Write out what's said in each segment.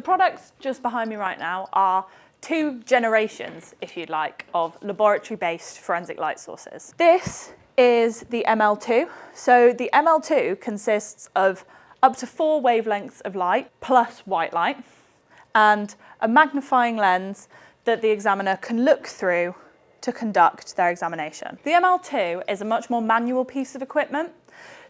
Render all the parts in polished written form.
products just behind me right now are two generations, if you'd like, of laboratory-based forensic light sources. This is the ML2. So the ML2 consists of up to 4 wavelengths of light plus white light and a magnifying lens that the examiner can look through to conduct their examination. The ML2 is a much more manual piece of equipment.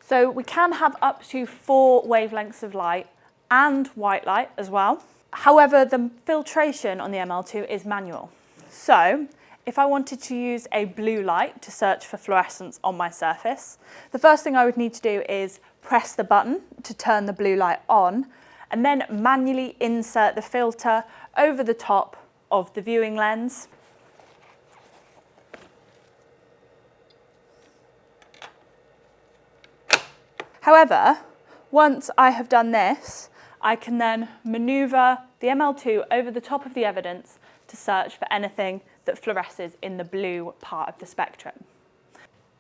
So we can have up to 4 wavelengths of light and white light as well. However, the filtration on the ML2 is manual. So if I wanted to use a blue light to search for fluorescence on my surface, the first thing I would need to do is press the button to turn the blue light on and then manually insert the filter over the top of the viewing lens. However, once I have done this, I can then maneuver the ML2 over the top of the evidence to search for anything that fluoresces in the blue part of the spectrum.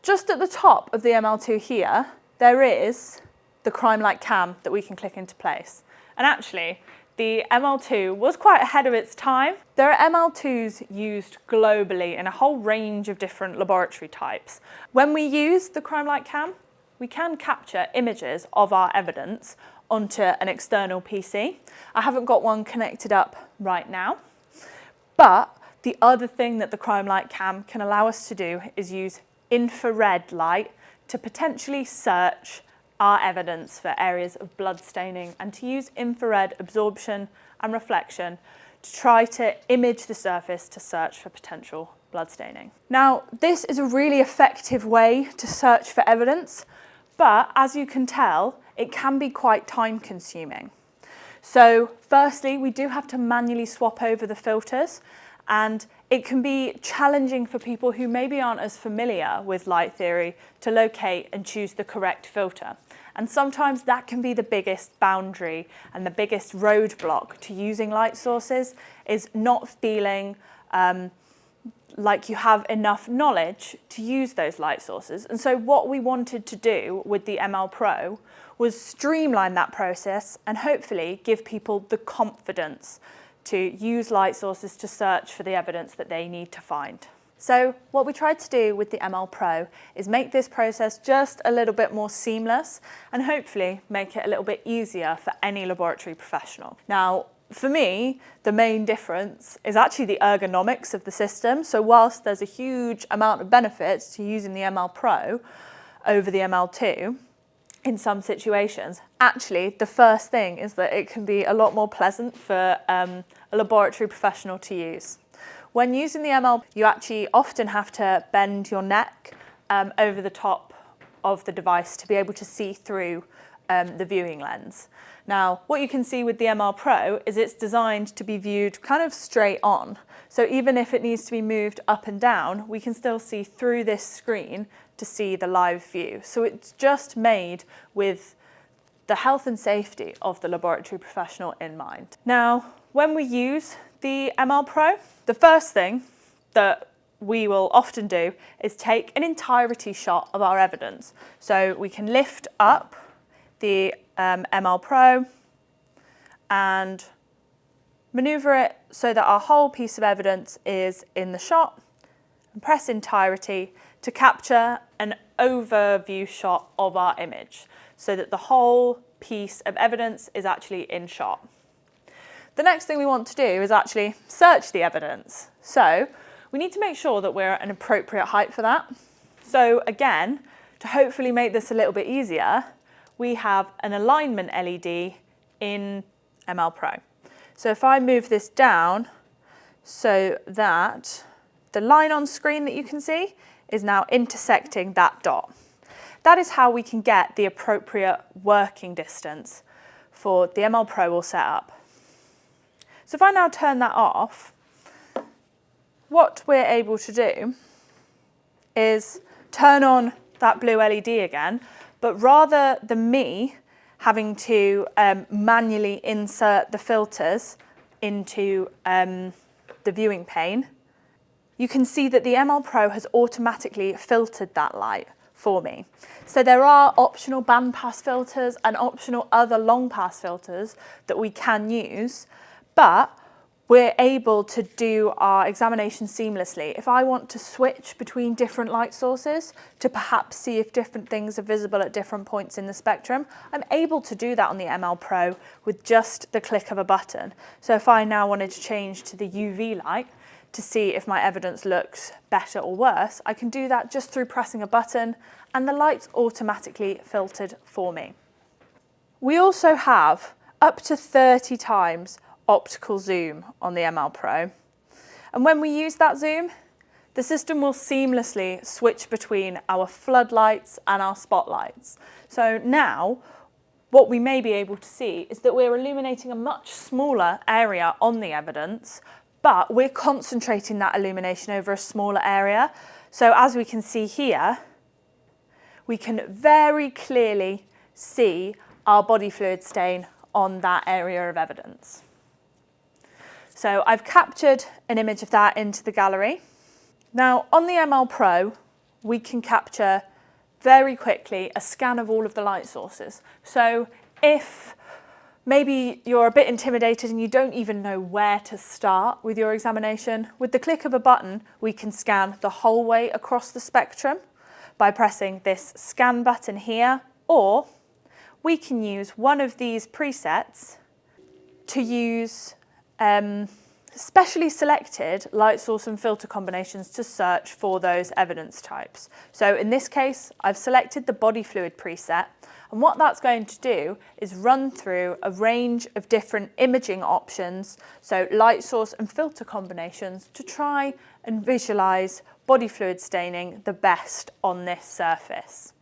Just at the top of the ML2 here, there is the Crime-lite cam that we can click into place. And actually, the ML2 was quite ahead of its time. There are ML2s used globally in a whole range of different laboratory types. When we use the Crime-lite cam, we can capture images of our evidence onto an external PC. I haven't got one connected up right now, but the other thing that the Crime-lite cam can allow us to do is use infrared light to potentially search our evidence for areas of blood staining and to use infrared absorption and reflection to try to image the surface to search for potential blood staining. Now, this is a really effective way to search for evidence, but as you can tell, it can be quite time consuming. So firstly, we do have to manually swap over the filters, and it can be challenging for people who maybe aren't as familiar with light theory to locate and choose the correct filter. And sometimes that can be the biggest boundary and the biggest roadblock to using light sources, is not feeling like you have enough knowledge to use those light sources. And so what we wanted to do with the ML Pro was streamline that process and hopefully give people the confidence to use light sources to search for the evidence that they need to find. So what we tried to do with the ML Pro is make this process just a little bit more seamless and hopefully make it a little bit easier for any laboratory professional. Now, for me, the main difference is actually the ergonomics of the system. So whilst there's a huge amount of benefits to using the ML Pro over the ML2 in some situations, actually the first thing is that it can be a lot more pleasant for a laboratory professional to use. When using the ML, you actually often have to bend your neck over the top of the device to be able to see through the viewing lens. Now, what you can see with the ML Pro is it's designed to be viewed kind of straight on. So even if it needs to be moved up and down, we can still see through this screen to see the live view. So it's just made with the health and safety of the laboratory professional in mind. Now, when we use the ML Pro, the first thing that we will often do is take an entirety shot of our evidence. So we can lift up the ML Pro and maneuver it so that our whole piece of evidence is in the shot, and press entirety to capture an overview shot of our image so that the whole piece of evidence is actually in shot. The next thing we want to do is actually search the evidence. So we need to make sure that we're at an appropriate height for that. So again, to hopefully make this a little bit easier, we have an alignment LED in ML Pro. So if I move this down so that the line on screen that you can see is now intersecting that dot. That is how we can get the appropriate working distance for the ML Pro we'll set up. So if I now turn that off, what we're able to do is turn on that blue LED again, but rather than me having to manually insert the filters into the viewing pane, you can see that the ML Pro has automatically filtered that light for me. So there are optional bandpass filters and optional other long pass filters that we can use, but we're able to do our examination seamlessly. If I want to switch between different light sources to perhaps see if different things are visible at different points in the spectrum, I'm able to do that on the ML Pro with just the click of a button. So if I now wanted to change to the UV light to see if my evidence looks better or worse, I can do that just through pressing a button and the light's automatically filtered for me. We also have up to 30 times optical zoom on the ML Pro. And when we use that zoom, the system will seamlessly switch between our floodlights and our spotlights. So now, what we may be able to see is that we're illuminating a much smaller area on the evidence, but we're concentrating that illumination over a smaller area. So as we can see here, we can very clearly see our body fluid stain on that area of evidence. So I've captured an image of that into the gallery. Now on the ML Pro, we can capture very quickly a scan of all of the light sources. So if maybe you're a bit intimidated and you don't even know where to start with your examination, with the click of a button, we can scan the whole way across the spectrum by pressing this scan button here, or we can use one of these presets to use specially selected light source and filter combinations to search for those evidence types. So in this case, I've selected the body fluid preset, and what that's going to do is run through a range of different imaging options, so light source and filter combinations, to try and visualize body fluid staining the best on this surface.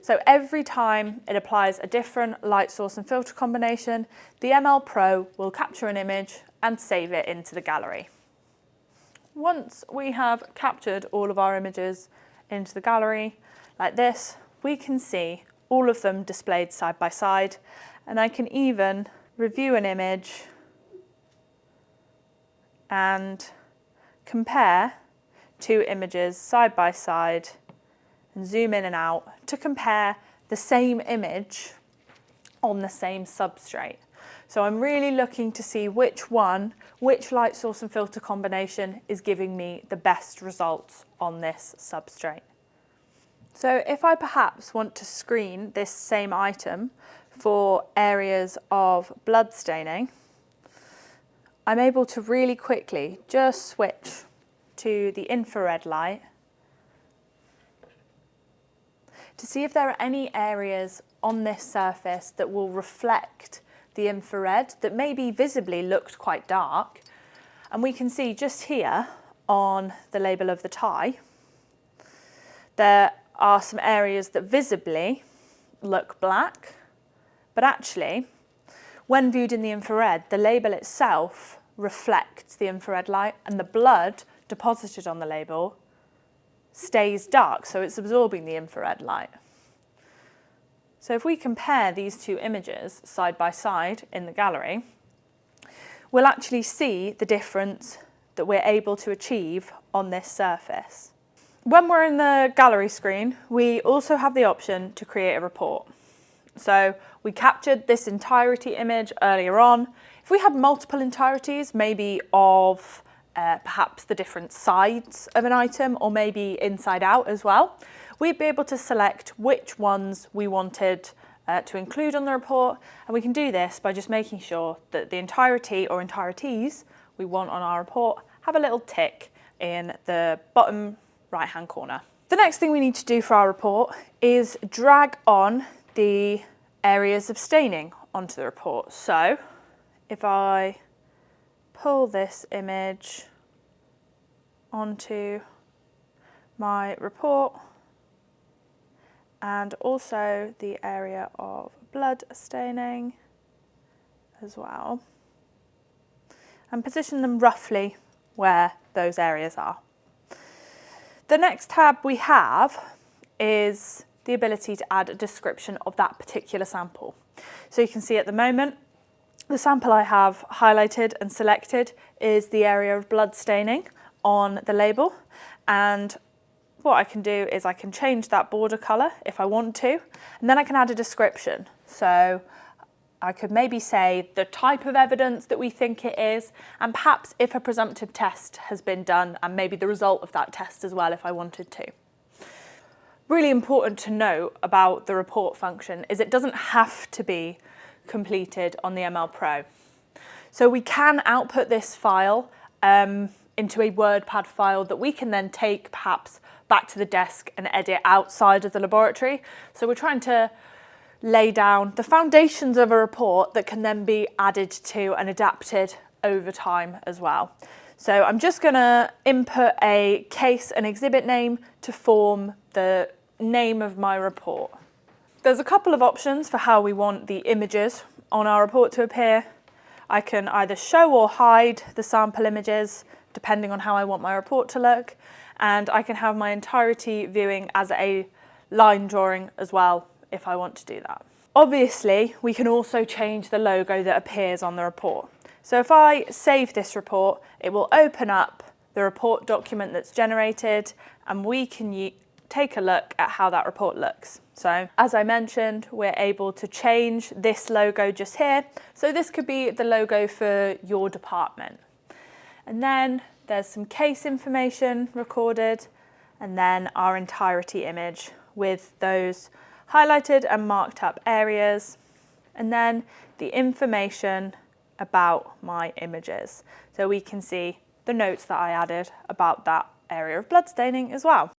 So every time it applies a different light source and filter combination, the ML Pro will capture an image and save it into the gallery. Once we have captured all of our images into the gallery, like this, we can see all of them displayed side by side, and I can even review an image and compare two images side by side and zoom in and out to compare the same image on the same substrate. So I'm really looking to see which light source and filter combination is giving me the best results on this substrate. So if I perhaps want to screen this same item for areas of blood staining, I'm able to really quickly just switch to the infrared light to see if there are any areas on this surface that will reflect the infrared that maybe visibly looked quite dark. And we can see just here on the label of the tie, there are some areas that visibly look black, but actually, when viewed in the infrared, the label itself reflects the infrared light, and the blood deposited on the label stays dark, so it's absorbing the infrared light. So if we compare these two images side by side in the gallery, we'll actually see the difference that we're able to achieve on this surface. When we're in the gallery screen, we also have the option to create a report. So we captured this entirety image earlier on. If we had multiple entireties, maybe of perhaps the different sides of an item, or maybe inside out as well, we'd be able to select which ones we wanted to include on the report, and we can do this by just making sure that the entirety or entireties we want on our report have a little tick in the bottom right-hand corner. The next thing we need to do for our report is drag on the areas of staining onto the report. So if I pull this image onto my report, and also the area of blood staining as well, and position them roughly where those areas are. The next tab we have is the ability to add a description of that particular sample. So you can see at the moment, the sample I have highlighted and selected is the area of blood staining on the label, and what I can do is I can change that border colour if I want to, and then I can add a description. So I could maybe say the type of evidence that we think it is, and perhaps if a presumptive test has been done, and maybe the result of that test as well if I wanted to. Really important to note about the report function is it doesn't have to be completed on the ML Pro. So we can output this file into a WordPad file that we can then take perhaps back to the desk and edit outside of the laboratory. So we're trying to lay down the foundations of a report that can then be added to and adapted over time as well. So I'm just going to input a case and exhibit name to form the name of my report. There's a couple of options for how we want the images on our report to appear. I can either show or hide the sample images depending on how I want my report to look, and I can have my entirety viewing as a line drawing as well if I want to do that. Obviously, we can also change the logo that appears on the report. So if I save this report, it will open up the report document that's generated, and we can take a look at how that report looks. So as I mentioned, we're able to change this logo just here. So this could be the logo for your department. And then there's some case information recorded, and then our entirety image with those highlighted and marked up areas, and then the information about my images. So we can see the notes that I added about that area of blood staining as well.